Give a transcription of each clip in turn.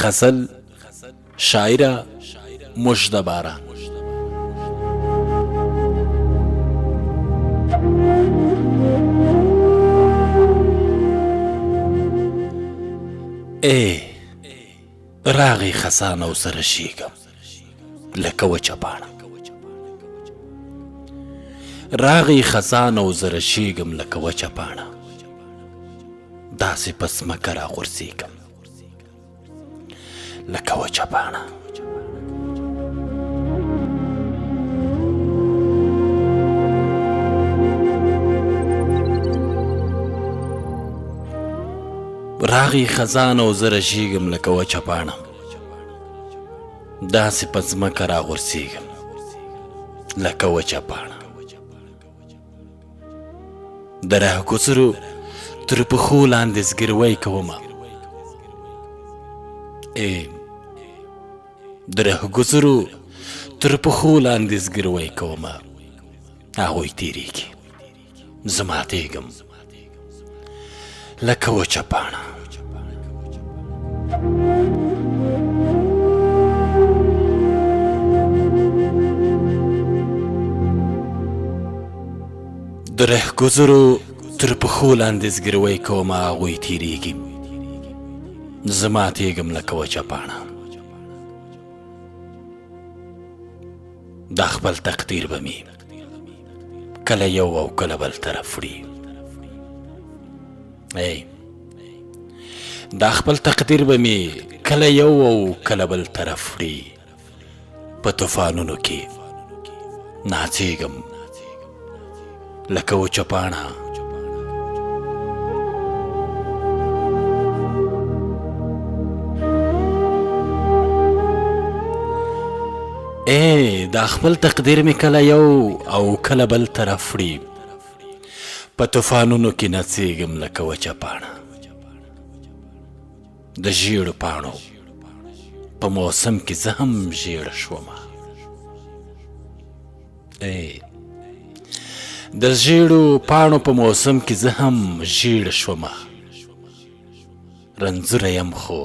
غزل شاعره مژده باران. راغی خزان او سره شیګم لکه وچه پاڼه، راغی خزان او زره شیګم لکه وچه پاڼه، داسې په ځمکه راغورځېږم لکه وچه پاڼه. راغی خزان او زره شیګم لکه وچه پاڼه، داسې په ځمکه راغورځېږم لکه وچه پاڼه. د رهګذرو تر پښو لاندې زګیروی کومه، د رهګذرو تر پښو لاندې زګیروی کومه، هغوی تیریږي زه ماتېږم لکه وچه پاڼه. د رهګذرو تر پښو لاندې زګیروی کومه، هغوی تیریږي زه ماتېږم لکه وچه پاڼه. دا خپل تقدیر به مې کله یو او کله بل طرف وړي، دا خپل تقدیر به مې کله یو او کله بل طرف وړي، په طوفانونو کې ناڅېږم لکه وچه پاڼه. دا خپل تقدیر مې کله یو او کله بل طرف وړي، په طوفانونو کې نڅېږم لکه وچه پاڼه. د ژیړو پاڼو په موسم کې زه هم ژیړه شومه، د ژیړو پاڼو په موسم کې زه هم ژیړه شومه، رنځوره یم خو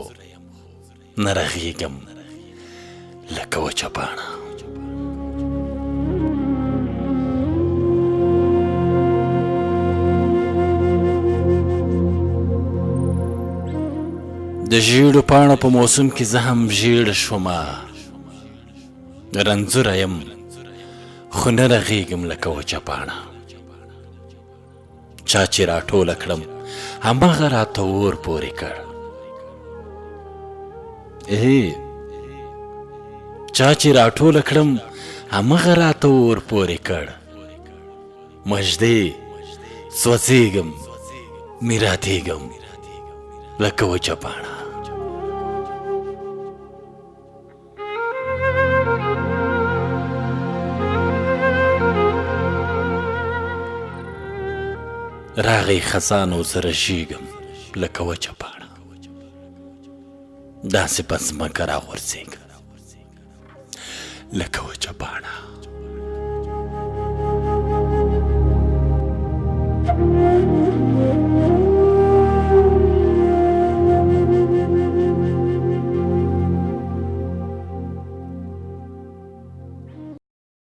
نه رغېږم لکه وچه پاڼه. د ژیړو پاڼو په موسم کې زه هم ژیړه شومه، رنځوره یم خو نه رغېږم لکه وچه پاڼه. چا چې راټوله کړم هماغه راته اور پورې کړ، چا چې راټوله کړم هماغه راته اور پورې کړ. مژدې سوځېږم مې راتېږم لکه وچه پاڼه. راغی خزان او زره شیګم لکه وچه پاڼه، داسې په ځمکه راغورځېږم لکه وچه پاڼه.